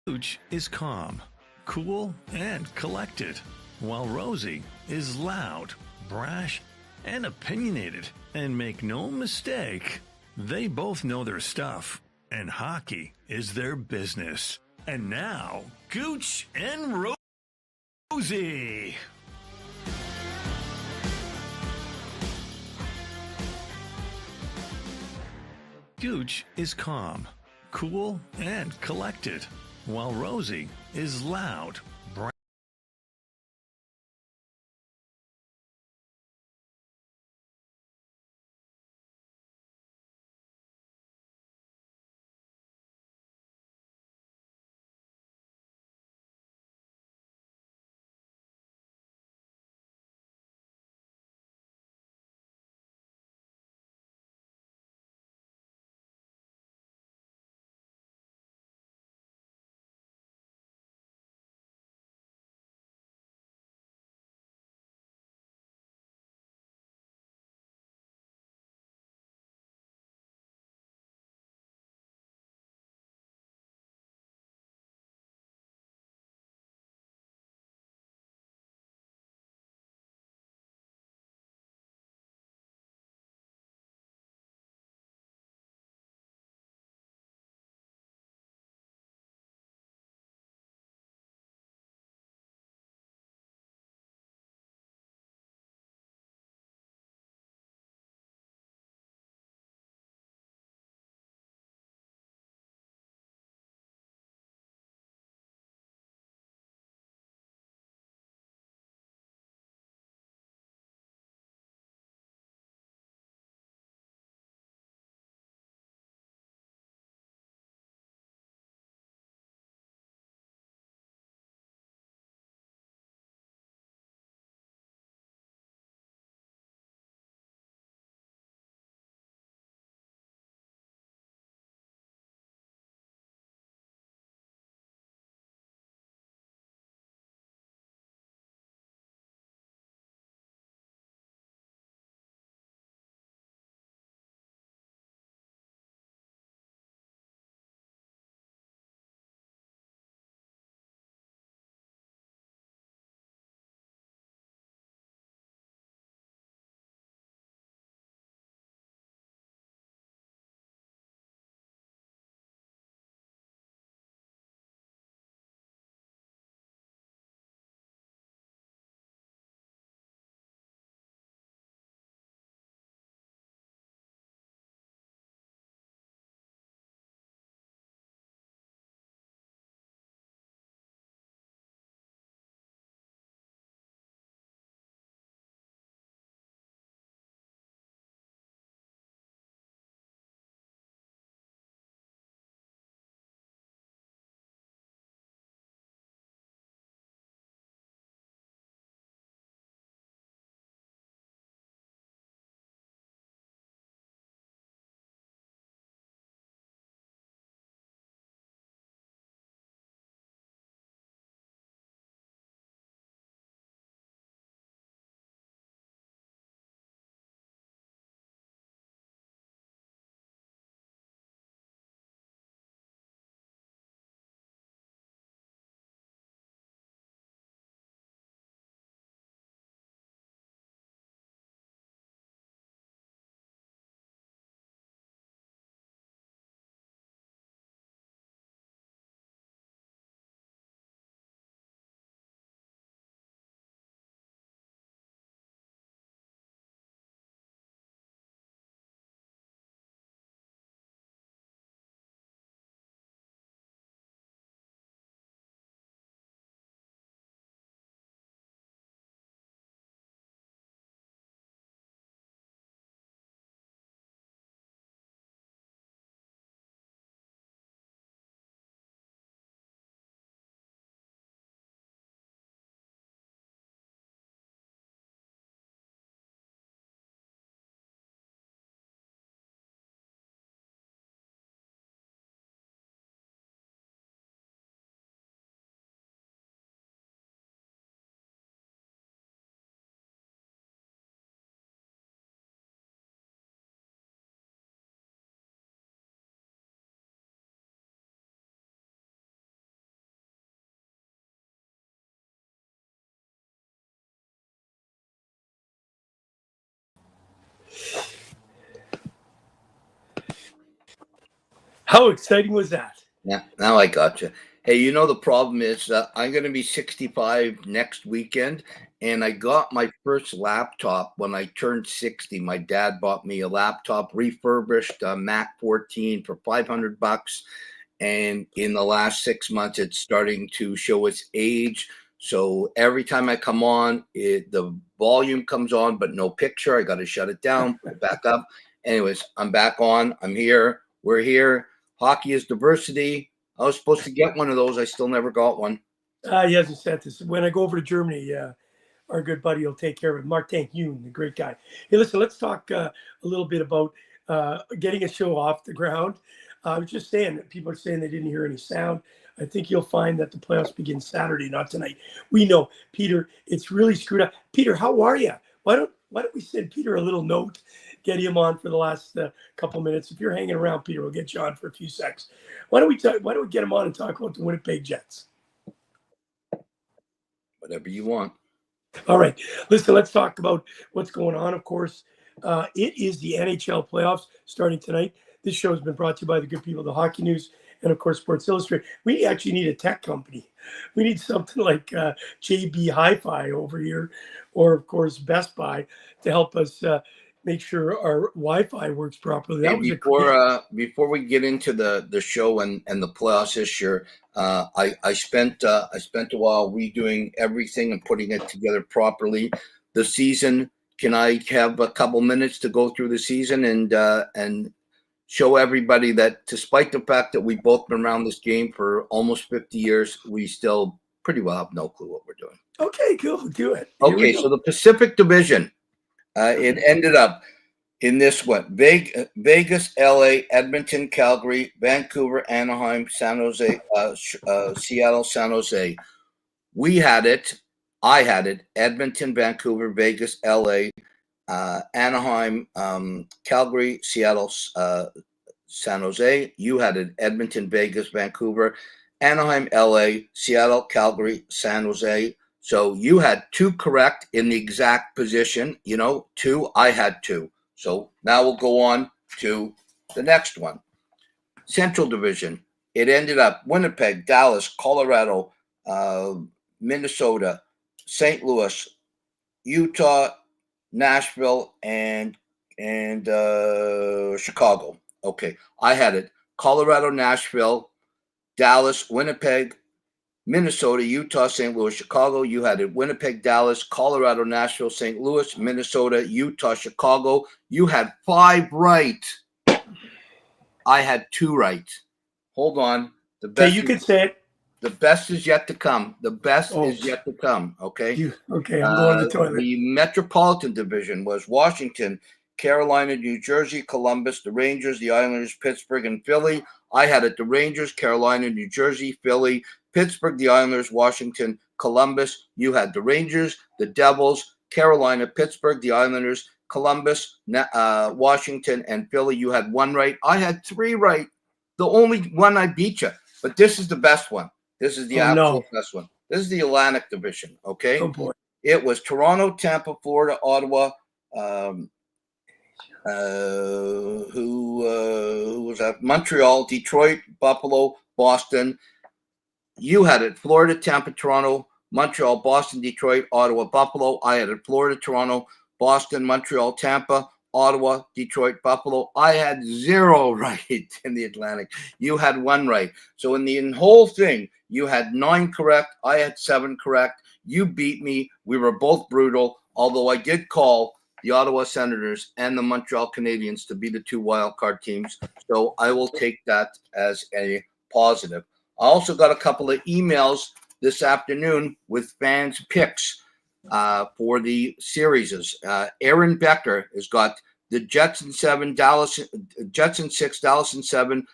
Gouche is calm, cool, and collected, while Rosey is loud, brash, and opinionated. And make no mistake, they both know their stuff, and hockey is their business. And now, Gouche and Rosey. Gouche is calm, cool, and collected, while Rosey is loud, How exciting was that? Yeah, now I got you. Hey, the problem is I'm going to be 65 next weekend, and I got my first laptop when I turned 60. My dad bought me a laptop, refurbished Mac 14 for $500, and in the last 6 months, it's starting to show its age. So every time I come on, the volume comes on, but no picture. I got to shut it down, put it back up. Anyways, I'm back on. I'm here. We're here. Hockey is diversity. I was supposed to get one of those. I still never got one. He hasn't sent this. When I go over to Germany, our good buddy will take care of it. Martin Hune, the great guy. Hey, listen, let's talk a little bit about getting a show off the ground. I was just saying that people are saying they didn't hear any sound. I think you'll find that the playoffs begin Saturday, not tonight. We know, Peter, it's really screwed up. Peter, how are you? Why don't we send Peter a little note, get him on for the last couple minutes? If you're hanging around, Peter, we'll get you on for a few seconds. Why don't we get him on and talk about the Winnipeg Jets? Whatever you want. All right. Listen, let's talk about what's going on. Of course, it is the NHL playoffs starting tonight. This show has been brought to you by the good people of the Hockey News and, of course, Sports Illustrated. We actually need a tech company. We need something like JB Hi-Fi over here, or, of course, Best Buy to help us make sure our Wi-Fi works properly. That was before we get into the show and the playoffs this year, I spent a while redoing everything and putting it together properly. The season. Can I have a couple minutes to go through the season and show everybody that despite the fact that we've both been around this game for almost 50 years, we still pretty well have no clue what we're doing. Okay, cool. Do it. Okay, so the Pacific Division, it ended up in this one: Vegas, LA, Edmonton, Calgary, Vancouver, Anaheim, San Jose, Seattle, San Jose. We had it. I had it. Edmonton, Vancouver, Vegas, LA, Anaheim, Calgary, Seattle, San Jose. You had it. Edmonton, Vegas, Vancouver, Anaheim, LA, Seattle, Calgary, San Jose. So you had two correct in the exact position. Two. I had two. So now we'll go on to the next one. Central Division. It ended up Winnipeg, Dallas, Colorado, Minnesota, St. Louis, Utah, Nashville, and Chicago. Okay, I had it. Colorado, Nashville, Dallas, Winnipeg, Minnesota, Utah, St. Louis, Chicago. You had it. Winnipeg, Dallas, Colorado, Nashville, St. Louis, Minnesota, Utah, Chicago. You had 5 right. I had 2 right. Hold on. The best. Okay, you can say it. The best is yet to come. The best is yet to come. Okay. Okay, I'm going to the toilet. The Metropolitan Division was Washington, Carolina, New Jersey, Columbus, the Rangers, the Islanders, Pittsburgh, and Philly. I had it: the Rangers, Carolina, New Jersey, Philly, Pittsburgh, the Islanders, Washington, Columbus. You had the Rangers, the Devils, Carolina, Pittsburgh, the Islanders, Columbus, Washington, and Philly. You had 1 right. I had 3 right. The only one I beat you. But this is the best one. This is the absolute best one. This is the Atlantic Division, okay? Oh, boy. It was Toronto, Tampa, Florida, Ottawa. Who was that? Montreal, Detroit, Buffalo, Boston. You had it: Florida, Tampa, Toronto, Montreal, Boston, Detroit, Ottawa, Buffalo. I had it: Florida, Toronto, Boston, Montreal, Tampa, Ottawa, Detroit, Buffalo. I had 0 right in the Atlantic. You had 1 right. So in the whole thing, you had 9 correct. I had 7 correct. You beat me. We were both brutal, although I did call the Ottawa Senators and the Montreal Canadiens to be the 2 wildcard teams. So I will take that as a positive. I also got a couple of emails this afternoon with fans' picks for the series. Aaron Becker has got the Jets in 7, Jets in 6, Dallas in 7,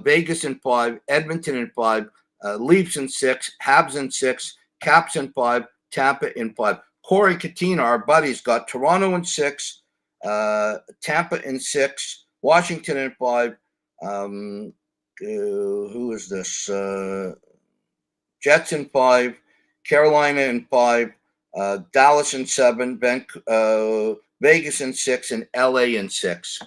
Vegas in 5, Edmonton in 5, Leafs in 6, Habs in 6, Caps in 5, Tampa in 5. Corey Katina, our buddy's got Toronto in 6, Tampa in 6, Washington in 5. Who is this? Jets in 5, Carolina in 5, Dallas in 7, Vegas in 6, and LA in 6.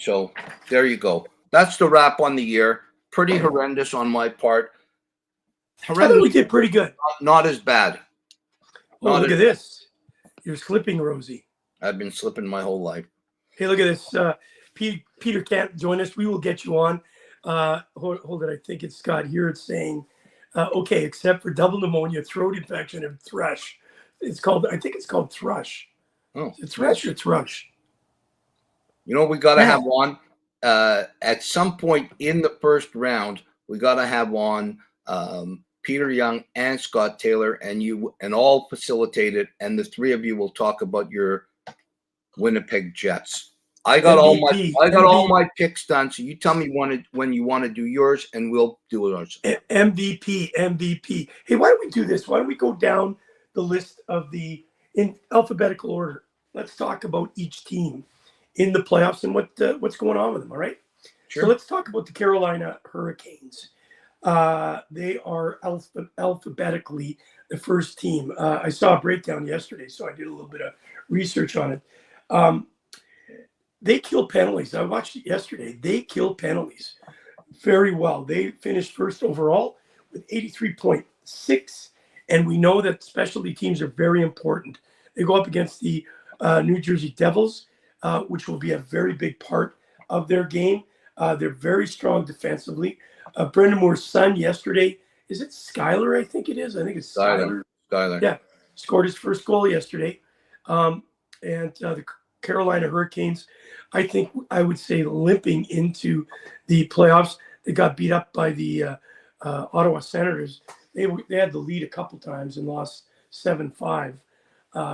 So there you go. That's the wrap on the year. Pretty horrendous on my part. I thought we did pretty good. Not as bad. Oh, look at this. You're slipping, Rosie. I've been slipping my whole life. Hey, look at this. Peter can't join us. We will get you on. Hold it. I think it's Scott here. It's saying, okay, except for double pneumonia, throat infection, and thrush. I think it's called thrush. Oh, it's thrush or thrush. You know, we got to have on at some point in the first round. We got to have on Peter Young and Scott Taylor, and you, and all facilitate it, and the three of you will talk about your Winnipeg Jets. I got all my picks done. So you tell me when you want to do yours, and we'll do it ourselves. MVP. Hey, why don't we do this? Why don't we go down the list in alphabetical order? Let's talk about each team in the playoffs and what's going on with them. All right. Sure. So let's talk about the Carolina Hurricanes. They are alphabetically the first team. I saw a breakdown yesterday, so I did a little bit of research on it. They kill penalties. I watched it yesterday. They kill penalties very well. They finished first overall with 83.6, and we know that specialty teams are very important. They go up against the New Jersey Devils, which will be a very big part of their game. They're very strong defensively. Brendan Moore's son yesterday, is it Skyler? I think it is. I think it's Skyler. Yeah, scored his first goal yesterday. And the Carolina Hurricanes, I think I would say limping into the playoffs. They got beat up by the Ottawa Senators. They had the lead a couple times and lost 7-5.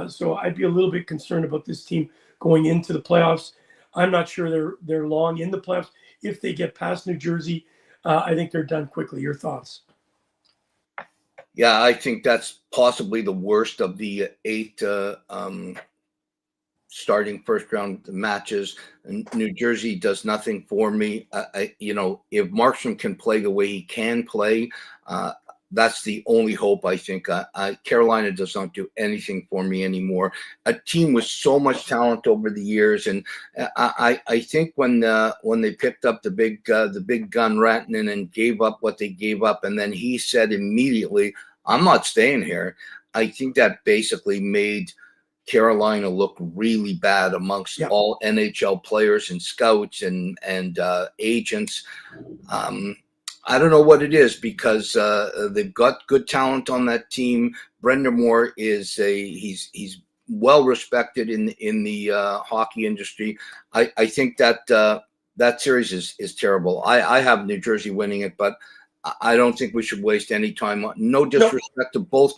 So I'd be a little bit concerned about this team going into the playoffs. I'm not sure they're long in the playoffs. If they get past New Jersey, I think they're done quickly. Your thoughts? Yeah, I think that's possibly the worst of the 8 starting first round matches. And New Jersey does nothing for me. If Markstrom can play the way he can play, that's the only hope, I think. Carolina does not do anything for me anymore. A team with so much talent over the years, and I think when they picked up the big gun Rantanen and gave up what they gave up, and then he said immediately, "I'm not staying here." I think that basically made Carolina look really bad amongst all NHL players and scouts and agents. I don't know what it is, because they've got good talent on that team. Brendan Moore is he's well respected in the hockey industry. I think that series is terrible. I have New Jersey winning it, but I don't think we should waste any time. No disrespect to both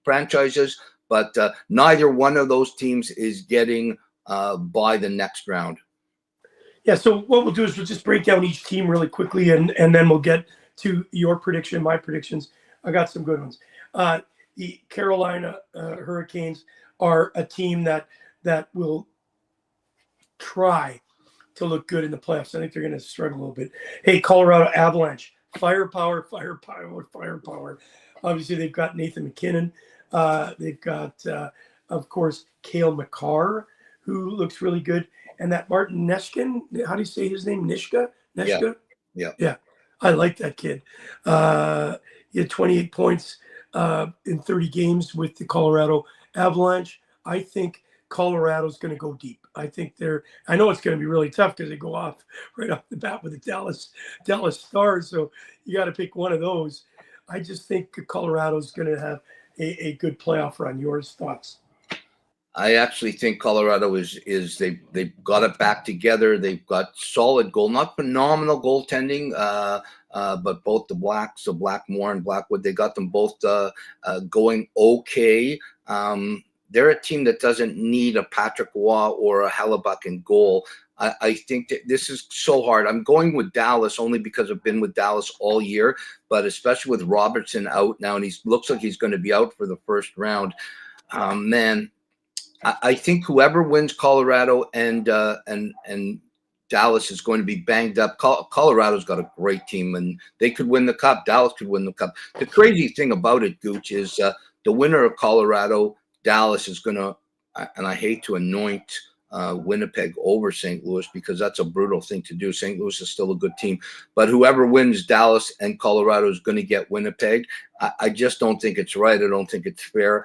franchises, but neither one of those teams is getting by the next round. Yeah, so what we'll do is we'll just break down each team really quickly, and then we'll get to your prediction, my predictions. I got some good ones. The Carolina Hurricanes are a team that will try to look good in the playoffs. I think they're going to struggle a little bit. Hey, Colorado Avalanche, firepower. Obviously, they've got Nathan MacKinnon. They've got, of course, Cale Makar, who looks really good. And that Martin Neshkin, how do you say his name? Nishka? Yeah. I like that kid. He had 28 points in 30 games with the Colorado Avalanche. I think Colorado's going to go deep. I know it's going to be really tough because they go off right off the bat with the Dallas Stars. So you got to pick one of those. I just think Colorado's going to have a good playoff run. Your thoughts? I actually think Colorado is they've got it back together. They've got solid goal, not phenomenal goaltending, but both the Blackmore and Blackwood, they got them both going okay. They're a team that doesn't need a Patrick Waugh or a Hellebuck in goal. I think that this is so hard. I'm going with Dallas only because I've been with Dallas all year, but especially with Robertson out now, and he looks like he's going to be out for the first round. Man, I think whoever wins Colorado and Dallas is going to be banged up. Colorado's got a great team, and they could win the cup. Dallas could win the cup. The crazy thing about it, Gooch, is the winner of Colorado, Dallas, is going to, and I hate to anoint Winnipeg over St. Louis, because that's a brutal thing to do. St. Louis is still a good team, but whoever wins Dallas and Colorado is going to get Winnipeg. I just don't think it's right. I don't think it's fair,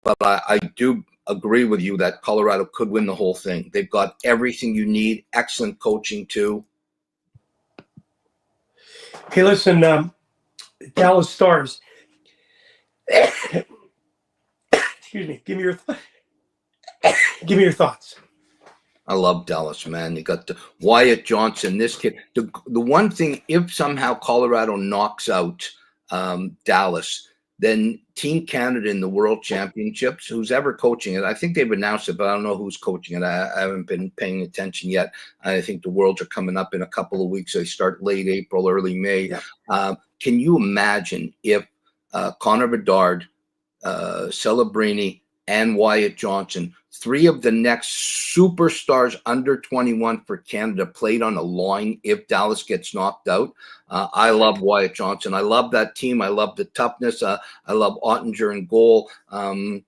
but I do agree with you that Colorado could win the whole thing. They've got everything you need. Excellent coaching too. Okay, listen, Dallas Stars. Excuse me. Give me your thoughts. I love Dallas, man. You got the Wyatt Johnson, this kid. The one thing, if somehow Colorado knocks out Dallas, then Team Canada in the World Championships, who's ever coaching it, I think they've announced it, but I don't know who's coaching it. I haven't been paying attention yet. I think the Worlds are coming up in a couple of weeks. They start late April, early May. Yeah. Can you imagine if Connor Bedard, Celebrini, and Wyatt Johnson, three of the next superstars under 21 for Canada, played on a line if Dallas gets knocked out? I love Wyatt Johnson. I love that team. I love the toughness. I love Ottinger in goal. I'm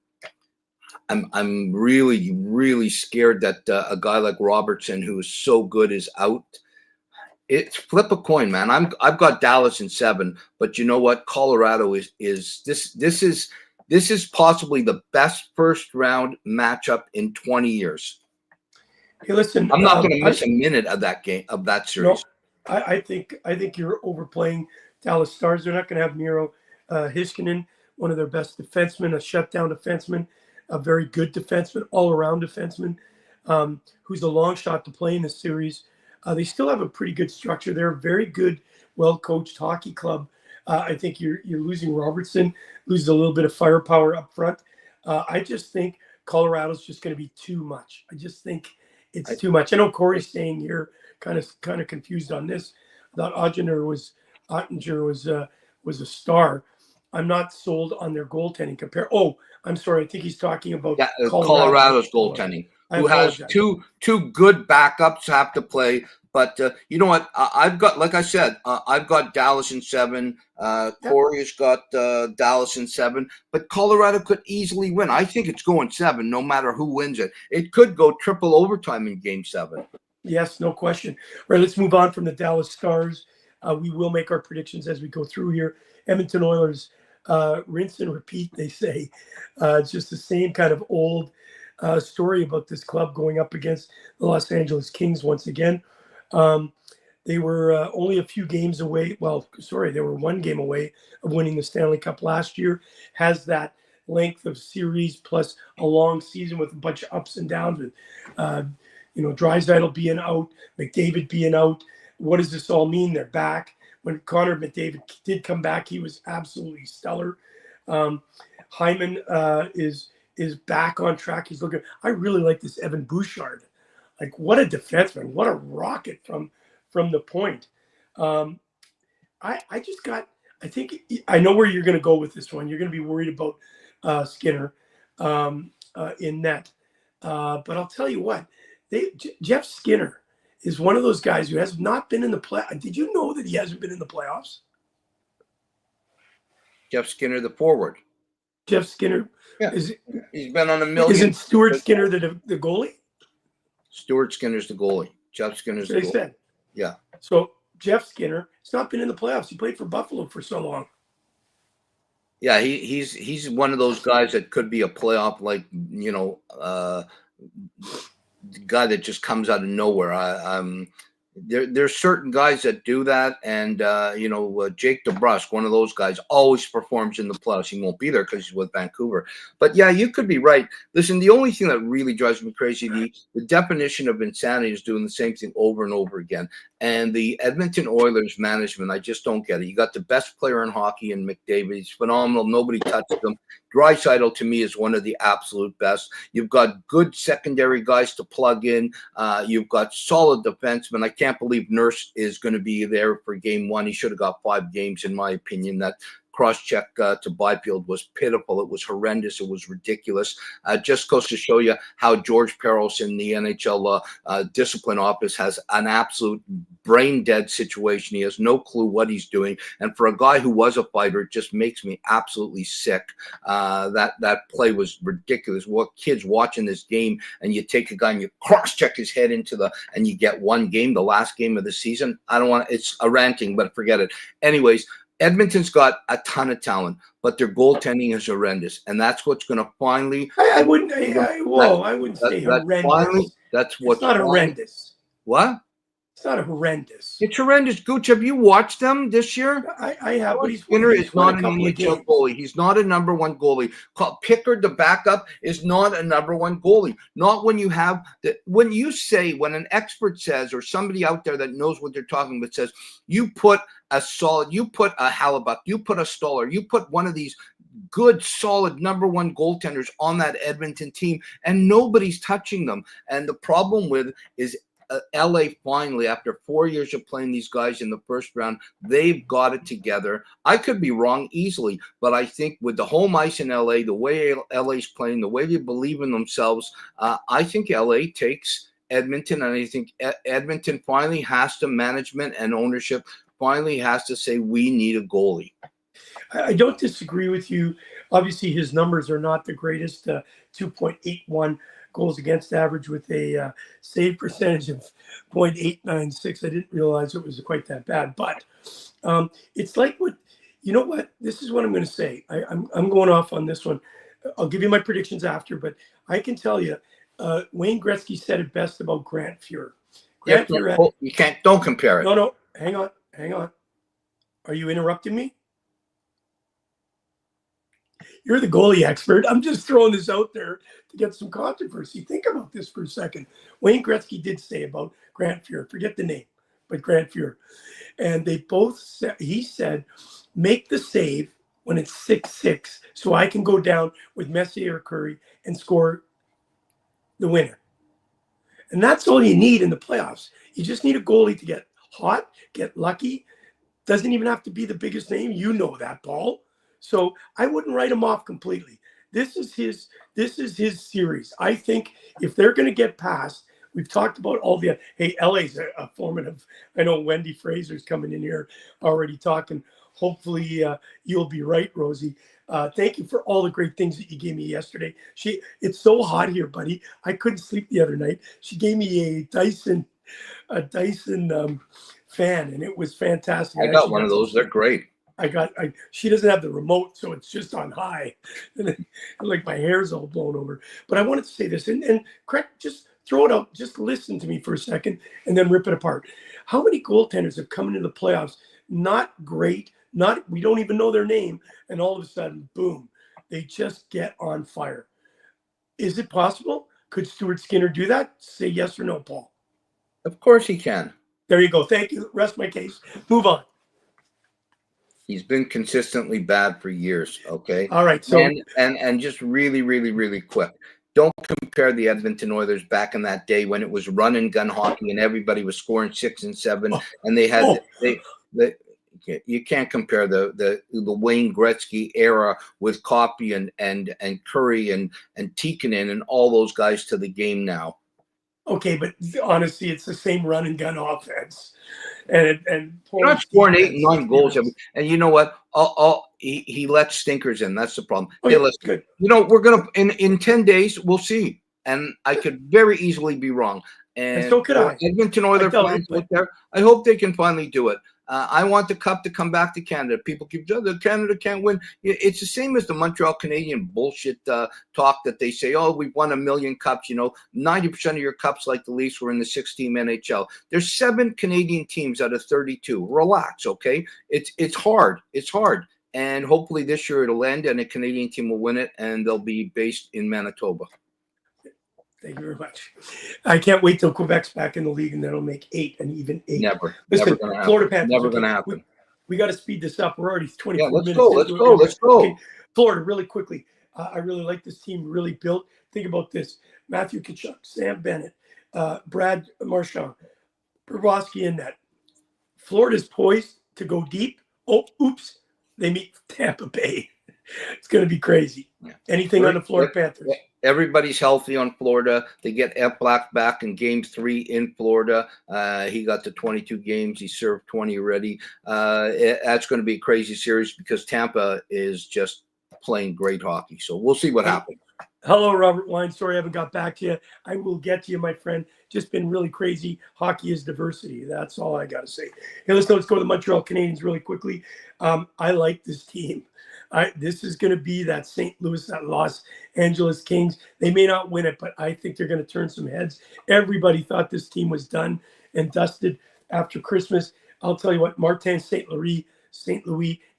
really, really scared that a guy like Robertson, who is so good, is out. It's flip a coin, man. I've got Dallas in 7, but you know what? Colorado is this is possibly the best first round matchup in 20 years. Hey, listen, I'm not going to miss a minute of that game, of that series. No, I think you're overplaying Dallas Stars. They're not going to have Miro Heiskanen, one of their best defensemen, a shutdown defenseman, a very good defenseman, all-around defenseman, who's a long shot to play in this series. They still have a pretty good structure. They're a very good, well-coached hockey club. I think you're losing Robertson, loses a little bit of firepower up front. I just think Colorado's just going to be too much. I just think it's too much. I know Corey's saying you're kind of confused on this. I thought Ottinger was a star. I'm not sold on their goaltending Oh, I'm sorry. I think he's talking about Colorado's goaltending, who has two good backups have to play. But you know what? I've got, like I said, I've got Dallas in 7. Corey's got Dallas in 7. But Colorado could easily win. I think it's going 7, no matter who wins it. It could go triple overtime in Game 7. Yes, no question. All right, let's move on from the Dallas Stars. We will make our predictions as we go through here. Edmonton Oilers, rinse and repeat, they say. It's just the same kind of old story about this club going up against the Los Angeles Kings once again. They were only a few games away. They were 1 game away of winning the Stanley Cup last year. Has that length of series plus a long season with a bunch of ups and downs with, Draisaitl being out, McDavid being out. What does this all mean? They're back. When Connor McDavid did come back, he was absolutely stellar. Hyman is back on track. He's looking. I really like this Evan Bouchard. Like, what a defenseman! What a rocket from the point. I think I know where you're going to go with this one. You're going to be worried about Skinner in net, but I'll tell you what. Jeff Skinner is one of those guys who has not been in the play. Did you know that he hasn't been in the playoffs? Jeff Skinner, the forward. Jeff Skinner. Yeah. He's been on a million. Isn't Stuart Skinner the goalie? Stuart Skinner's the goalie. Jeff Skinner's the goalie. Said. Yeah. So Jeff Skinner has not been in the playoffs. He played for Buffalo for so long. Yeah, he's one of those guys that could be a playoff, guy that just comes out of nowhere. There's certain guys that do that, and Jake DeBrusk, one of those guys, always performs in the playoffs. He won't be there because he's with Vancouver. But yeah, you could be right. Listen, the only thing that really drives me crazy, the definition of insanity is doing the same thing over and over again. And the Edmonton Oilers management, I just don't get it. You got the best player in hockey in McDavid. He's phenomenal. Nobody touches him. Draisaitl, to me, is one of the absolute best. You've got good secondary guys to plug in. You've got solid defensemen. I can't believe Nurse is going to be there for Game 1. He should have got 5 games, in my opinion. That cross-check to Byfield was pitiful. It was horrendous. It was ridiculous. Just goes to show you how George Peros in the NHL discipline office has an absolute brain-dead situation. He has no clue what he's doing. And for a guy who was a fighter, it just makes me absolutely sick. That play was ridiculous. What kids watching this game, and you take a guy and you cross-check his head and you get one game, the last game of the season. I don't want, it's a ranting, but forget it. Anyways, Edmonton's got a ton of talent, but their goaltending is horrendous, and that's what's going to finally. I wouldn't say horrendous. Finally, that's what's not horrendous. What? It's not a horrendous. It's horrendous. Gooch, have you watched them this year? I have, but Skinner is not an NHL goalie. He's not a number one goalie. Pickard, the backup, is not a number one goalie. Not when you have when an expert says, or somebody out there that knows what they're talking about says, you put a Hellebuyck, you put a Stoller, you put one of these good, solid number one goaltenders on that Edmonton team, and nobody's touching them. And the problem is LA finally, after 4 years of playing these guys in the first round, they've got it together. I could be wrong easily, but I think with the home ice in LA, the way LA's playing, the way they believe in themselves, I think LA takes Edmonton, and I think Edmonton finally has to, management and ownership finally has to say, we need a goalie. I don't disagree with you. Obviously, his numbers are not the greatest, 2.81 goals against average with a save percentage of 0.896. I didn't realize it was quite that bad, but it's like you know what? This is what I'm going to say. I'm going off on this one. I'll give you my predictions after, but I can tell you, Wayne Gretzky said it best about Grant Fuhrer. Don't compare it. No, hang on. Are you interrupting me? You're the goalie expert. I'm just throwing this out there to get some controversy. Think about this for a second. Wayne Gretzky did say about Grant Fuhrer, forget the name, but Grant Fuhrer. And they both said, he said, make the save when it's 6-6 so I can go down with Messier or Curry and score the winner. And that's all you need in the playoffs. You just need a goalie to get hot, get lucky. Doesn't even have to be the biggest name. You know that, Paul. So I wouldn't write him off completely. This is his series. I think if they're going to get past, we've talked about all the, hey, LA's a formative. I know Wendy Fraser's coming in here already talking. Hopefully you'll be right, Rosie. Thank you for all the great things that you gave me yesterday. It's so hot here, buddy. I couldn't sleep the other night. She gave me a Dyson fan, and it was fantastic. I got one of those. They're great. She doesn't have the remote, so it's just on high, and like my hair's all blown over. But I wanted to say this, and correct, just throw it out, just listen to me for a second, and then rip it apart. How many goaltenders have come into the playoffs? Not great, we don't even know their name, and all of a sudden, boom, they just get on fire. Is it possible? Could Stuart Skinner do that? Say yes or no, Paul. Of course he can. There you go. Thank you. Rest my case. Move on. He's been consistently bad for years. Okay. All right. So and just really, really, really quick. Don't compare the Edmonton Oilers back in that day when it was run and gun hockey and everybody was scoring 6 and 7, and they had you can't compare the Wayne Gretzky era with Coffey and Curry and Tikkanen and all those guys to the game now. Okay, but honestly, it's the same run and gun offense. And you're not scoring 8 and 9 goals. And you know what? He lets stinkers in. That's the problem. Okay, good. You know, we're gonna in 10 days we'll see. And I could very easily be wrong. And so could I. Edmonton Oilers fans out there, I hope they can finally do it. I want the cup to come back to Canada. People keep saying Canada can't win. It's the same as the Montreal Canadian bullshit talk that they say, oh, we've won 1 million cups. You know, 90% of your cups, like the Leafs, were in the 6-team NHL. There's 7 Canadian teams out of 32. Relax, okay? It's hard. It's hard. And hopefully this year it'll end and a Canadian team will win it, and they'll be based in Manitoba. Thank you very much. I can't wait till Quebec's back in the league, and that'll make 8 and even 8. Never. Listen, never gonna happen. Florida Panthers. Never going to happen. We got to speed this up. We're already 24 minutes. Let's go. Okay. Florida, really quickly. I really like this team, really built. Think about this. Matthew Tkachuk, Sam Bennett, Brad Marchand, Bobrovsky in net. Florida's poised to go deep. Oh, oops. they meet Tampa Bay. It's going to be crazy. Yeah. Anything on the Florida Panthers? Everybody's healthy on Florida. They get Ed Black back in Game 3 in Florida. He got to 22 games. He served 20 already. That's going to be a crazy series because Tampa is just playing great hockey. So we'll see what happens. Hello, Robert Wine. Sorry I haven't got back to you. I will get to you, my friend. Just been really crazy. Hockey is diversity. That's all I got to say. Hey, let's go to the Montreal Canadiens really quickly. I like this team. This is going to be that St. Louis, that Los Angeles Kings. They may not win it, but I think they're going to turn some heads. Everybody thought this team was done and dusted after Christmas. I'll tell you what, Martin St. Louis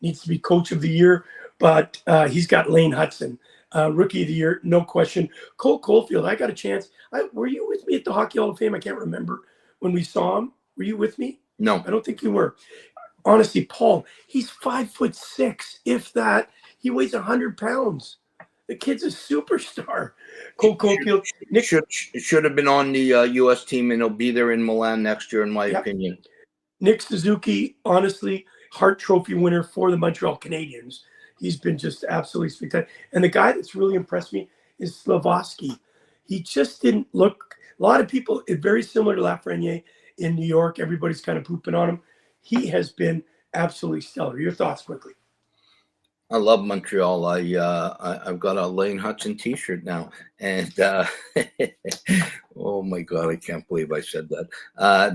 needs to be coach of the year, but he's got Lane Hudson. Rookie of the year, no question. Cole Caulfield, I got a chance. Were you with me at the Hockey Hall of Fame? I can't remember when we saw him. Were you with me? No. I don't think you were. Honestly, Paul, he's 5'6", if that. He weighs 100 pounds. The kid's a superstar. Cole Caulfield. Should have been on the U.S. team, and he'll be there in Milan next year, in my opinion. Nick Suzuki, honestly, Hart Trophy winner for the Montreal Canadiens. He's been just absolutely spectacular. And the guy that's really impressed me is Slavoski. He just didn't look – a lot of people – very similar to Lafreniere in New York. Everybody's kind of pooping on him. He has been absolutely stellar. Your thoughts quickly. I love Montreal. I've got a Lane Hudson T-shirt now, and oh my God, I can't believe I said that.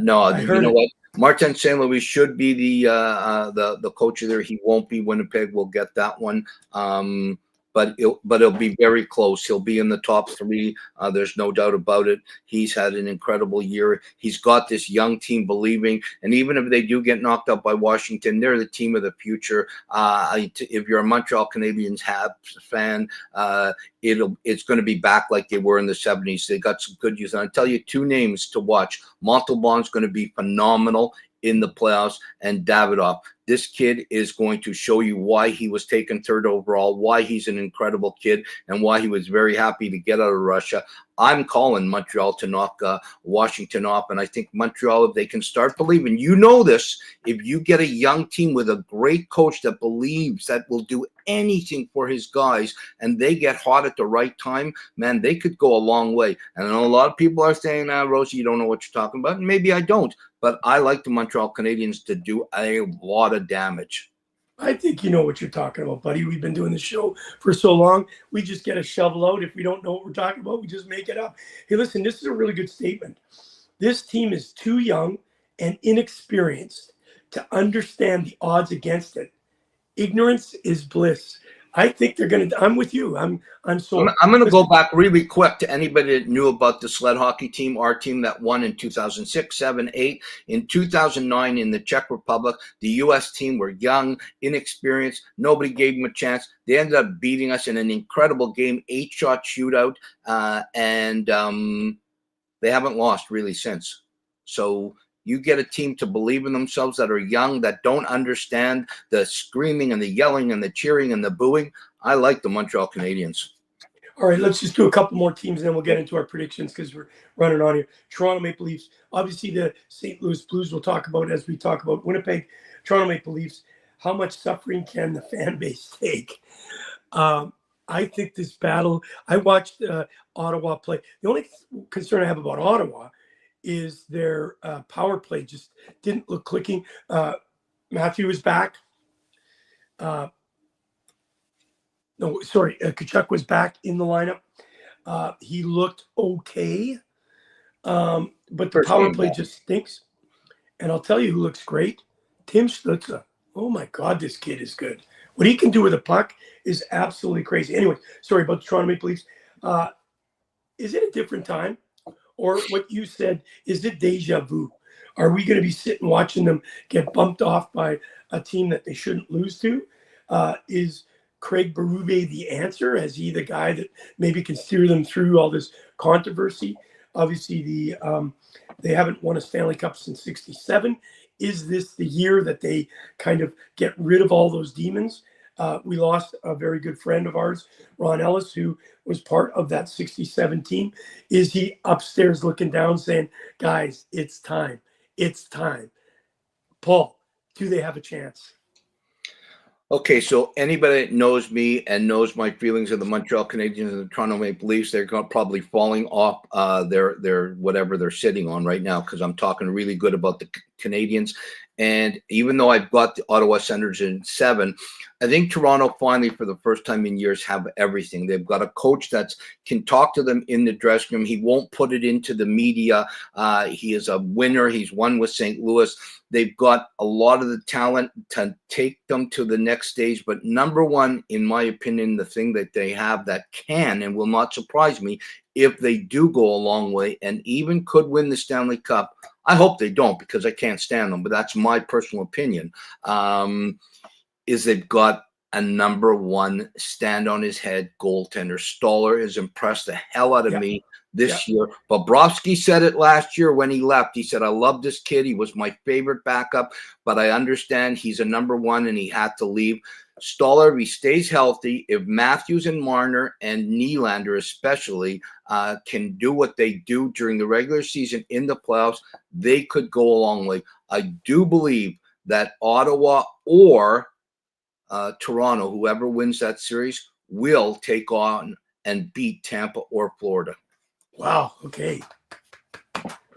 No, you know what? Martin St. Louis should be the coach of there. He won't be. Winnipeg will get that one. But it'll be very close. He'll be in the top 3. There's no doubt about it. He's had an incredible year. He's got this young team believing, and even if they do get knocked out by Washington, they're the team of the future. If you're a Montreal Canadiens fan, it's going to be back like they were in the 70s. They got some good youth. And I'll tell you 2 names to watch. Montalban's going to be phenomenal in the playoffs, and Davidoff. This kid is going to show you why he was taken 3rd overall, why he's an incredible kid, and why he was very happy to get out of Russia. I'm calling Montreal to knock Washington off, and I think Montreal, if they can start believing, you know this, if you get a young team with a great coach that believes that will do anything for his guys, and they get hot at the right time, man, they could go a long way. And I know a lot of people are saying, Rosey, you don't know what you're talking about, and maybe I don't, but I like the Montreal Canadiens to do a lot of damage. I think you know what you're talking about, buddy. We've been doing the show for so long. We just get a shovel out. If we don't know what we're talking about, we just make it up. Hey, listen, this is a really good statement. This team is too young and inexperienced to understand the odds against it. Ignorance is bliss. I think they're going to – I'm with you. I'm so – I'm going to go back really quick to anybody that knew about the sled hockey team, our team that won in 2006, 7, 8. In 2009 in the Czech Republic, the U.S. team were young, inexperienced. Nobody gave them a chance. They ended up beating us in an incredible game, 8-shot shootout, and they haven't lost really since. So – you get a team to believe in themselves that are young, that don't understand the screaming and the yelling and the cheering and the booing. I like the Montreal Canadiens. All right, let's just do a couple more teams, and then we'll get into our predictions because we're running on here. Toronto Maple Leafs. Obviously, the St. Louis Blues we'll talk about as we talk about Winnipeg. Toronto Maple Leafs. How much suffering can the fan base take? I think this battle – I watched Ottawa play. The only concern I have about Ottawa is their power play just didn't look clicking. Matthew is back. Tkachuk was back in the lineup. He looked okay, but the power play just stinks. And I'll tell you who looks great. Tim Stützle. Oh, my God, this kid is good. What he can do with a puck is absolutely crazy. Anyway, sorry about the Toronto Maple Leafs. Is it a different time? Or what you said, is it deja vu? Are we going to be sitting watching them get bumped off by a team that they shouldn't lose to? Is Craig Berube the answer? Is he the guy that maybe can steer them through all this controversy? Obviously, they haven't won a Stanley Cup since '67. Is this the year that they kind of get rid of all those demons? We lost a very good friend of ours, Ron Ellis, who was part of that 67 team. Is he upstairs looking down saying, guys, it's time. It's time. Paul, do they have a chance? Okay, so anybody that knows me and knows my feelings of the Montreal Canadiens and the Toronto Maple Leafs, they're probably falling off their whatever they're sitting on right now, because I'm talking really good about the Canadiens. And even though I've got the Ottawa Senators in 7, I think Toronto finally, for the first time in years, have everything. They've got a coach that can talk to them in the dressing room. He won't put it into the media. He is a winner. He's won with St. Louis. They've got a lot of the talent to take them to the next stage. But number one, in my opinion, the thing that they have that can and will not surprise me if they do go a long way and even could win the Stanley Cup. I hope they don't, because I can't stand them, but that's my personal opinion, is they've got a number one stand on his head goaltender. Stoller has impressed the hell out of me this year. Bobrovsky said it last year when he left. He said, I love this kid. He was my favorite backup, but I understand he's a number one and he had to leave. Stoller, if he stays healthy, if Matthews and Marner and Nylander especially can do what they do during the regular season in the playoffs, they could go a long way. I do believe that Ottawa or Toronto, whoever wins that series, will take on and beat Tampa or Florida. Wow. Okay.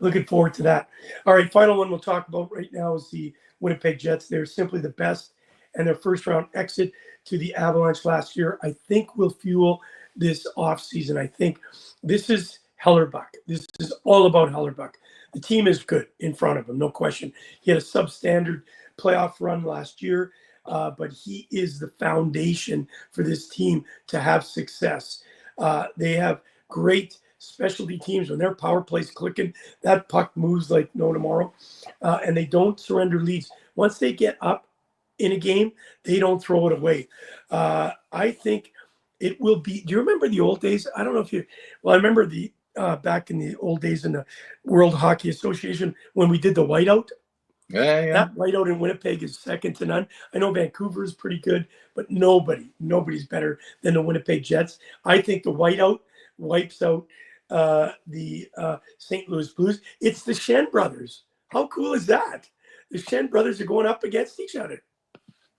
Looking forward to that. All right. Final one we'll talk about right now is the Winnipeg Jets. They're simply the best, and their first round exit to the Avalanche last year, I think, will fuel this offseason. I think this is Hellerbuck. This is all about Hellerbuck. The team is good in front of him, no question. He had a substandard playoff run last year, but he is the foundation for this team to have success. They have great specialty teams. When their power play's clicking, that puck moves like no tomorrow, and they don't surrender leads. Once they get up in a game, they don't throw it away. I think it will be. Do you remember the old days? I don't know if you. Well, I remember the back in the old days in the World Hockey Association when we did the whiteout. Yeah. That whiteout in Winnipeg is second to none. I know Vancouver is pretty good, but nobody's better than the Winnipeg Jets. I think the whiteout wipes out the St. Louis Blues. It's the Shen brothers. How cool is that? The Shen brothers are going up against each other.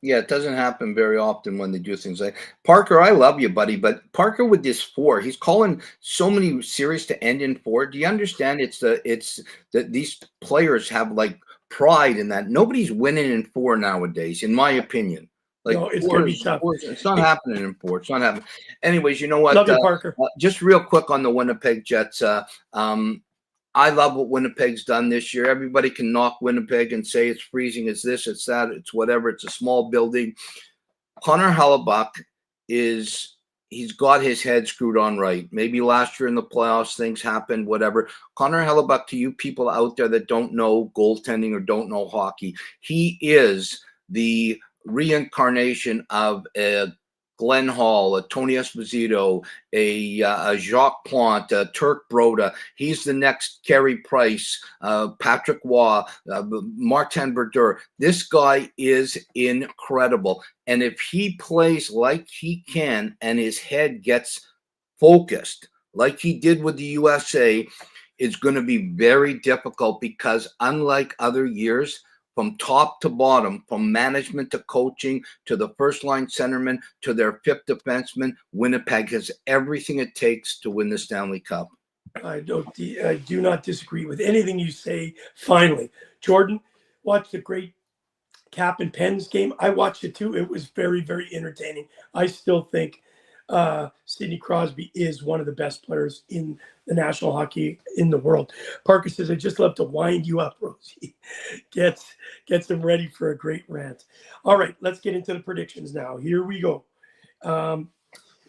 Yeah, it doesn't happen very often when they do things like Parker. I love you, buddy, but Parker with this 4, he's calling so many series to end in 4. Do you understand? It's that these players have like pride in that. Nobody's winning in 4 nowadays, in my opinion. Like, no, it's going to be tough. It's not happening in 4. It's not happening. Anyways, you know what? Love you, Parker. Just real quick on the Winnipeg Jets. I love what Winnipeg's done this year. Everybody can knock Winnipeg and say it's freezing, it's this, it's that, it's whatever. It's a small building. Connor Hellebuck he's got his head screwed on right. Maybe last year in the playoffs, things happened, whatever. Connor Hellebuck, to you people out there that don't know goaltending or don't know hockey, he is the reincarnation of a Glenn Hall, a Tony Esposito, a Jacques Plante, a Turk Broda. He's the next Carey Price, Patrick Waugh, Martin Brodeur. This guy is incredible. And if he plays like he can and his head gets focused like he did with the USA, it's going to be very difficult, because unlike other years, from top to bottom, from management to coaching to the first line centerman to their fifth defenseman, Winnipeg has everything it takes to win the Stanley Cup. I do not disagree with anything you say. Finally, Jordan, watched the great Cap and Pens game. I watched it too. It was very, very entertaining. I still think Sidney Crosby is one of the best players in the National Hockey in the world. Parker says, I just love to wind you up, Rosie. Gets him ready for a great rant. All right, let's get into the predictions now. Here we go.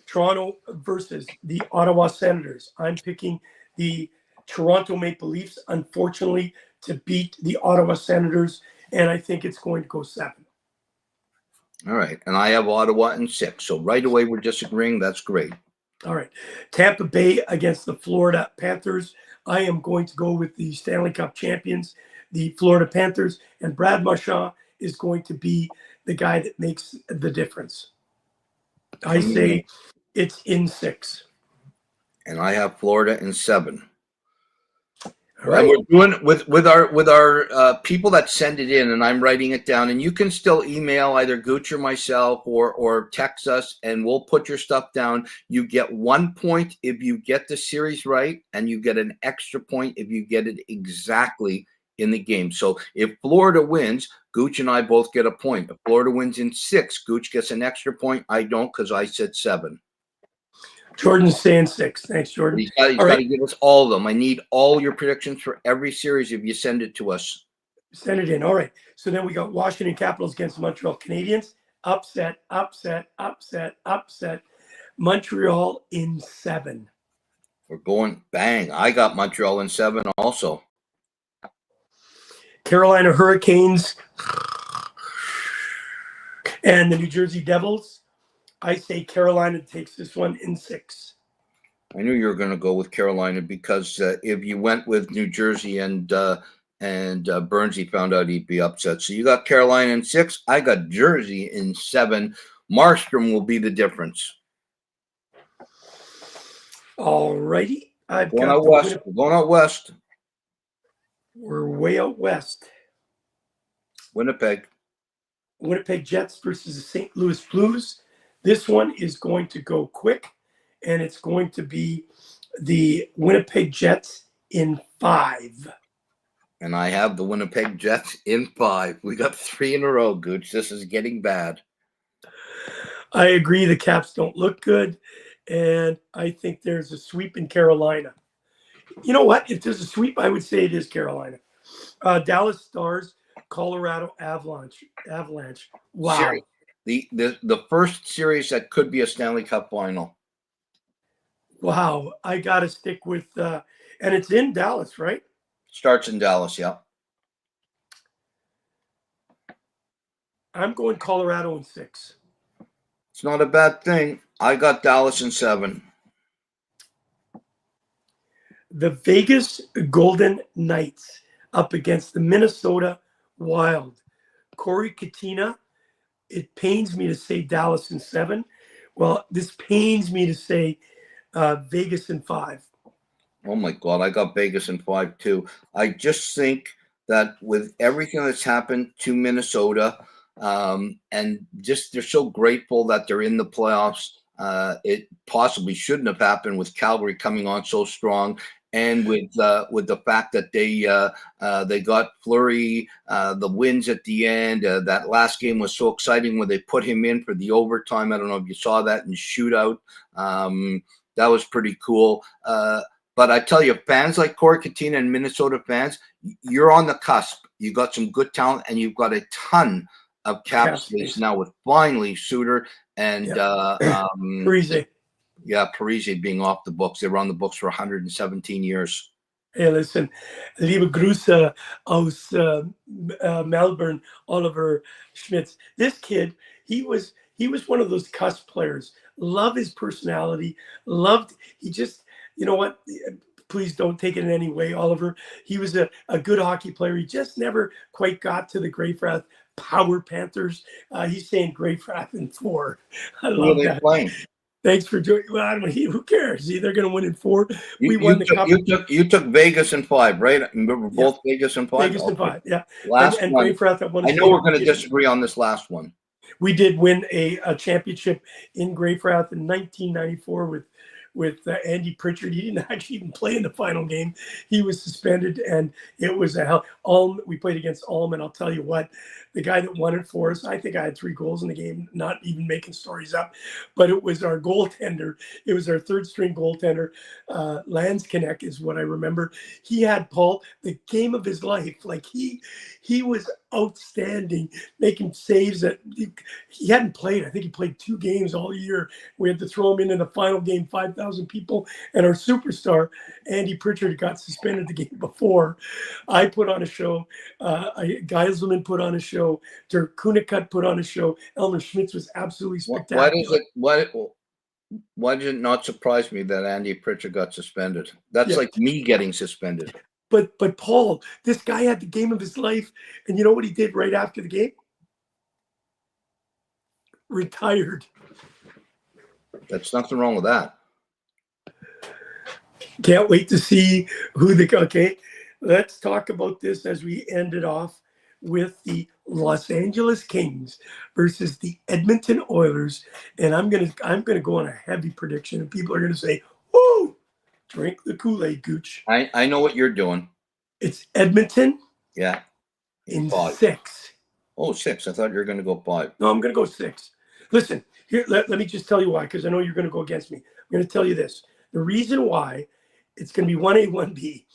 Toronto versus the Ottawa Senators. I'm picking the Toronto Maple Leafs, unfortunately, to beat the Ottawa Senators, and I think it's going to go 7. All right, and I have Ottawa in 6, so right away we're disagreeing. That's great. All right, Tampa Bay against the Florida Panthers. I am going to go with the Stanley Cup champions, the Florida Panthers, and Brad Marchand is going to be the guy that makes the difference. I say it's in 6. And I have Florida in 7. All And right. we're doing with our people that send it in, and I'm writing it down. And you can still email either Gooch or myself, or text us, and we'll put your stuff down. You get 1 point if you get the series right, and you get an extra point if you get it exactly in the game. So if Florida wins, Gooch and I both get a point. If Florida wins in 6, Gooch gets an extra point. I don't, because I said 7. Jordan's saying 6. Thanks, Jordan. He's All got right. to give us all of them. I need all your predictions for every series if you send it to us. Send it in. All right. So then we got Washington Capitals against Montreal Canadiens. Upset, upset, upset, upset. Montreal in 7. We're going bang. I got Montreal in 7 also. Carolina Hurricanes and the New Jersey Devils. I say Carolina takes this one in 6. I knew you were going to go with Carolina because if you went with New Jersey and Burns, he found out he'd be upset. So you got Carolina in 6. I got Jersey in 7. Markstrom will be the difference. All righty. I've Going got out west. We're going out west. We're way out west. Winnipeg. Winnipeg Jets versus the St. Louis Blues. This one is going to go quick, and it's going to be the Winnipeg Jets in 5. And I have the Winnipeg Jets in 5. We got 3 in a row, Gooch. This is getting bad. I agree. The Caps don't look good, and I think there's a sweep in Carolina. You know what? If there's a sweep, I would say it is Carolina. Dallas Stars, Colorado Avalanche. Wow. The first series that could be a Stanley Cup final. Wow. I got to stick with, and it's in Dallas, right? Starts in Dallas, yeah. I'm going Colorado in 6. It's not a bad thing. I got Dallas in 7. The Vegas Golden Knights up against the Minnesota Wild. Corey Katina, it pains me to say Dallas in 7. Well, this pains me to say Vegas in 5. Oh my God, I got Vegas in 5 too. I just think that with everything that's happened to Minnesota, and just they're so grateful that they're in the playoffs. It possibly shouldn't have happened with Calgary coming on so strong, and with the fact that they got Fleury, the wins at the end. That last game was so exciting when they put him in for the overtime. I don't know if you saw that in shootout. That was pretty cool. But I tell you, fans like Corey Katina and Minnesota fans, you're on the cusp. You got some good talent, and you've got a ton of cap space now with finally Suter and Parise. Yeah, Parise being off the books. They were on the books for 117 years. Hey, listen, liebe Grüße aus Melbourne, Oliver Schmitz. This kid, he was one of those cusp players. Love his personality. He just, you know what? Please don't take it in any way, Oliver. He was a good hockey player. He just never quite got to the Greyfrath Power Panthers. He's saying Greyfrath in 4. I love that. Playing? Thanks for doing. Well, I don't know. Who cares? They're going to win in 4. We won the cup. You took Vegas in 5, right? Remember both Vegas in 5. Vegas in 5, yeah. Last and one. Greyfrath at 1. I know we're going to disagree on this last one. We did win a championship in Greyfrath in 1994 with Andy Pritchard. He didn't actually even play in the final game. He was suspended, and it was a hell. We played against Ulm, and I'll tell you what, the guy that won it for us, I think I had 3 goals in the game, not even making stories up, but it was our goaltender. It was our third-string goaltender. Landsknecht is what I remember. He had, Paul, the game of his life. Like, he was outstanding, making saves that he hadn't played. I think he played 2 games all year. We had to throw him in the final game, 5,000 people. And our superstar, Andy Pritchard, got suspended the game before. I put on a show. Geiselman put on a show. Dirk Kunekut put on a show. Elmer Schmitz was absolutely spectacular. Why did it not surprise me that Andy Pritchard got suspended? That's like me getting suspended. But Paul, this guy had the game of his life, and you know what he did right after the game? Retired. That's nothing wrong with that. Can't wait to see who okay. let's talk about this as we end it off with the Los Angeles Kings versus the Edmonton Oilers. And I'm gonna go on a heavy prediction, and people are gonna say, "Whoa, drink the Kool-Aid, Gooch." I know what you're doing. It's Edmonton Yeah. in 5. 6. Oh, 6. I thought you were going to go 5. No, I'm gonna go 6. Listen, here, let me just tell you why, because I know you're gonna go against me. I'm gonna tell you this. The reason why it's gonna be 1A, 1B.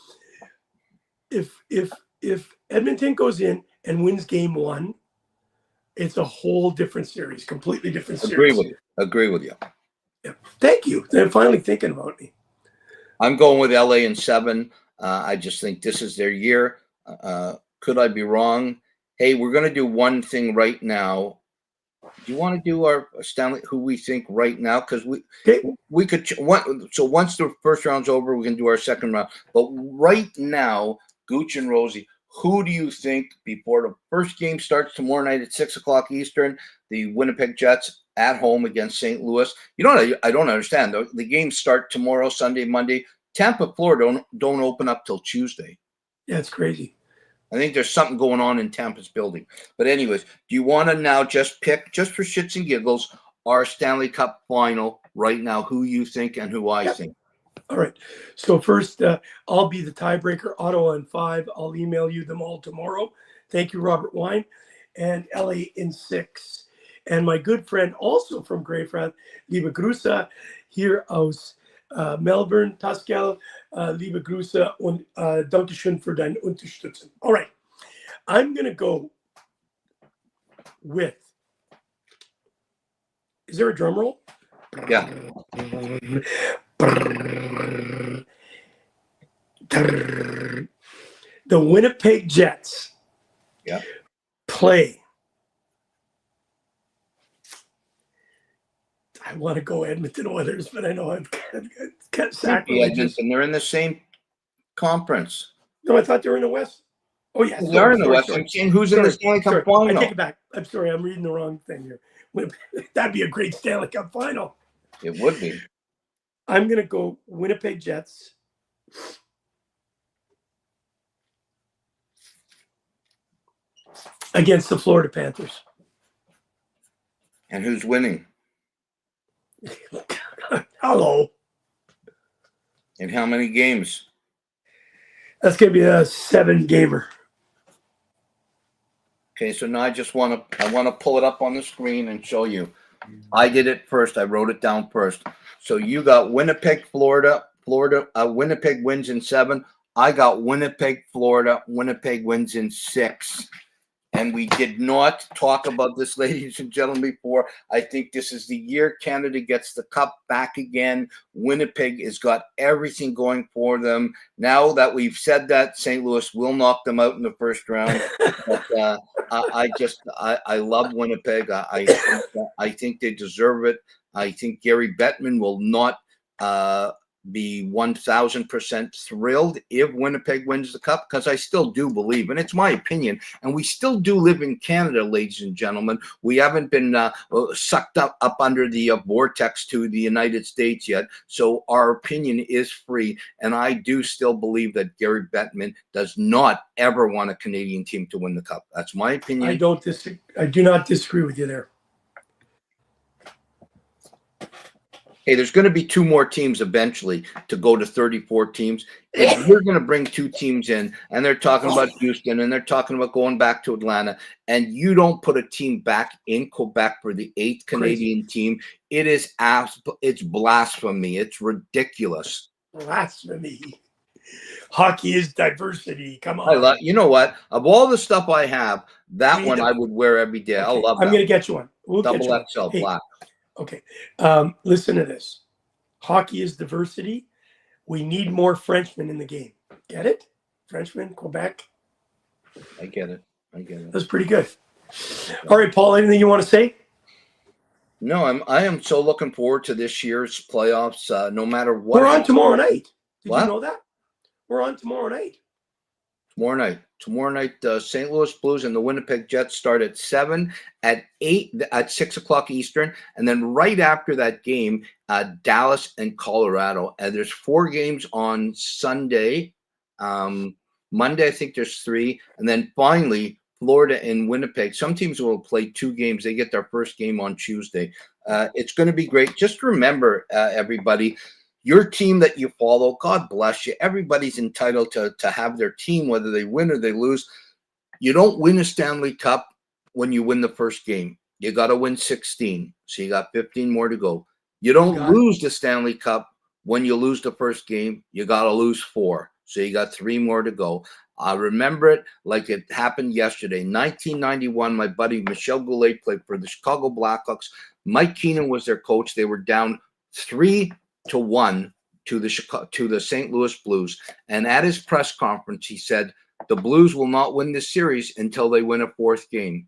If Edmonton goes in and wins game 1, it's a whole different series, completely different series. Agree with you. Yeah. Thank you. They're finally thinking about me. I'm going with LA in 7. I just think this is their year. Could I be wrong? Hey, we're going to do one thing right now. Do you want to do our Stanley, who we think right now? Because we could. So once the first round's over, we can do our second round. But right now, Gooch and Rosey, who do you think before the first game starts tomorrow night at 6 o'clock Eastern, the Winnipeg Jets at home against St. Louis? I don't understand. The games start tomorrow, Sunday, Monday. Tampa, Florida don't open up till Tuesday. Yeah, it's crazy. I think there's something going on in Tampa's building. But anyways, do you want to now just pick, just for shits and giggles, our Stanley Cup final right now, who you think and who I think? All right. So first, I'll be the tiebreaker. Ottawa in 5. I'll email you them all tomorrow. Thank you, Robert Wine. And LA in 6. And my good friend, also from Greyfrath, liebe Grüße hier aus Melbourne, Pascal, liebe Grüße und Dankeschön für deine Unterstützung. All right. I'm going to go with, is there a drum roll? Yeah. The Winnipeg Jets play. I want to go Edmonton Oilers, but I know I've got sacrilegious. And they're in the same conference. No, I thought they were in the West. Oh, yeah. They are in the West. I'm saying who's in the Stanley Cup final. I take it back. I'm sorry. I'm reading the wrong thing here. That'd be a great Stanley Cup final. It would be. I'm going to go Winnipeg Jets. Against the Florida Panthers. And who's winning? Hello. In how many games? That's going to be a 7-gamer. Okay, so now I want to pull it up on the screen and show you. I did it first. I wrote it down first. So you got Winnipeg, Florida. Winnipeg wins in 7. I got Winnipeg, Florida. Winnipeg wins in 6. And we did not talk about this, ladies and gentlemen, before. I think this is the year Canada gets the cup back again. Winnipeg has got everything going for them. Now that we've said that, St. Louis will knock them out in the first round. But I love Winnipeg. I think they deserve it. I think Gary Bettman will not be 1,000% thrilled if Winnipeg wins the cup, because I still do believe, and it's my opinion, and we still do live in Canada, ladies and gentlemen. We haven't been sucked up under the vortex to the United States yet, so our opinion is free, and I do still believe that Gary Bettman does not ever want a Canadian team to win the cup. That's my opinion. I do not disagree with you there. Hey, there's going to be 2 more teams eventually to go to 34 teams. If we're going to bring 2 teams in, and they're talking about Houston, and they're talking about going back to Atlanta, and you don't put a team back in Quebec for the 8th Canadian team, it's blasphemy. It's ridiculous. Blasphemy. Hockey is diversity. Come on. You know what? Of all the stuff I have, that one I would wear every day. Okay. I love that. I'm going to get you one. We'll Double get XL black. Okay. Listen to this. Hockey is diversity. We need more Frenchmen in the game. Get it? Frenchmen, Quebec. I get it. That's pretty good. All right, Paul, anything you want to say? No, I am so looking forward to this year's playoffs. No matter what. We're on tomorrow night. Did you know that? We're on tomorrow night. Tomorrow night, St. Louis Blues and the Winnipeg Jets start at 7, at 6 o'clock Eastern, and then right after that game, Dallas and Colorado. And there's 4 games on Sunday. Monday, I think there's 3. And then finally, Florida and Winnipeg. Some teams will play 2 games. They get their first game on Tuesday. It's going to be great. Just remember, everybody, your team that you follow, God bless you. Everybody's entitled to have their team, whether they win or they lose. You don't win a Stanley Cup when you win the first game. You got to win 16. So you got 15 more to go. You don't lose the Stanley Cup when you lose the first game. You got to lose 4. So you got 3 more to go. I remember it like it happened yesterday. 1991, my buddy Michel Goulet played for the Chicago Blackhawks. Mike Keenan was their coach. They were down 3-1 to the St. Louis Blues. And at his press conference, he said, the Blues will not win this series until they win a 4th game.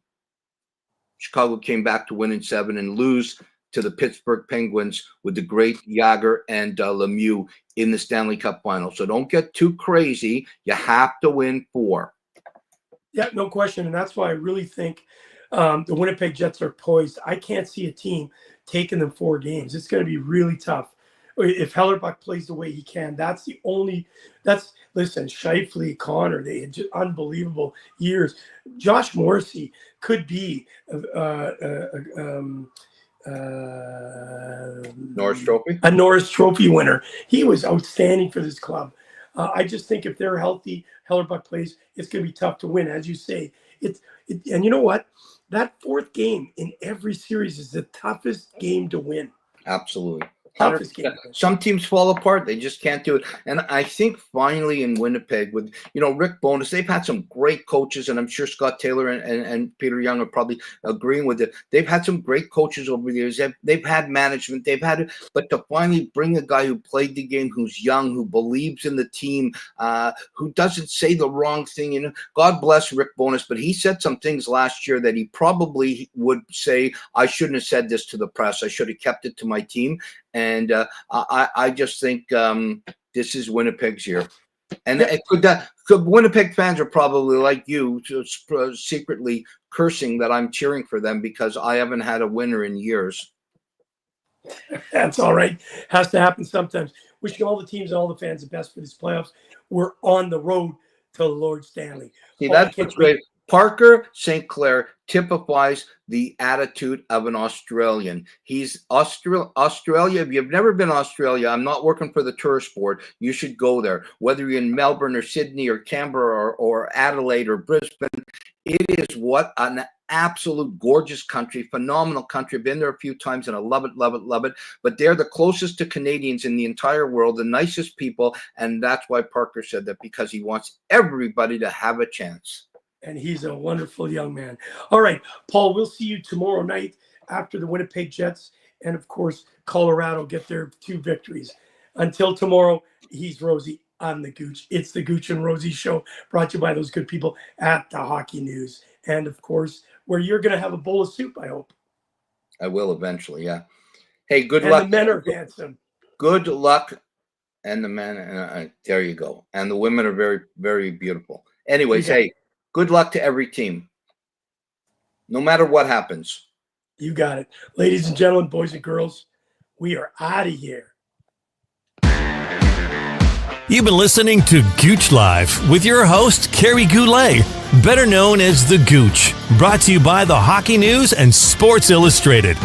Chicago came back to win in 7 and lose to the Pittsburgh Penguins with the great Jagr and Lemieux in the Stanley Cup final. So don't get too crazy. You have to win 4. Yeah, no question. And that's why I really think the Winnipeg Jets are poised. I can't see a team taking them 4 games. It's going to be really tough. If Hellerbuck plays the way he can, listen, Scheifele, Connor, they had just unbelievable years. Josh Morrissey could be Norris Trophy? A Norris Trophy winner. He was outstanding for this club. I just think if they're healthy, Hellerbuck plays, it's going to be tough to win. As you say, and you know what? That 4th game in every series is the toughest game to win. Absolutely. Toughest game. Some teams fall apart. They just can't do it. And I think finally in Winnipeg with, Rick Bowness, they've had some great coaches, and I'm sure Scott Taylor and Peter Young are probably agreeing with it. They've had some great coaches over the years. They've had management. But to finally bring a guy who played the game, who's young, who believes in the team, who doesn't say the wrong thing, God bless Rick Bowness, but he said some things last year that he probably would say, I shouldn't have said this to the press. I should have kept it to my team. And I just think this is Winnipeg's year. And Winnipeg fans are probably like you, secretly cursing that I'm cheering for them because I haven't had a winner in years. That's all right. Has to happen sometimes. Wishing all the teams and all the fans the best for this playoffs. We're on the road to Lord Stanley. See, that's what's great. Parker St. Clair typifies the attitude of an Australian. He's Australia. If you've never been to Australia, I'm not working for the tourist board. You should go there. Whether you're in Melbourne or Sydney or Canberra or Adelaide or Brisbane, it is what an absolute gorgeous country, phenomenal country. I've been there a few times and I love it, love it, love it. But they're the closest to Canadians in the entire world, the nicest people. And that's why Parker said that, because he wants everybody to have a chance. And he's a wonderful young man. All right, Paul, we'll see you tomorrow night after the Winnipeg Jets and, of course, Colorado get their 2 victories. Until tomorrow, he's Rosey. I'm the Gooch. It's the Gooch and Rosey Show, brought to you by those good people at the Hockey News. And, of course, where you're going to have a bowl of soup, I hope. I will eventually, yeah. Hey, good and luck. The men are handsome. Good luck. And the men, there you go. And the women are very, very beautiful. Anyways, hey. Good luck to every team, no matter what happens. You got it. Ladies and gentlemen, boys and girls, we are out of here. You've been listening to Gooch Live with your host, Kerry Goulet, better known as The Gooch, brought to you by the Hockey News and Sports Illustrated.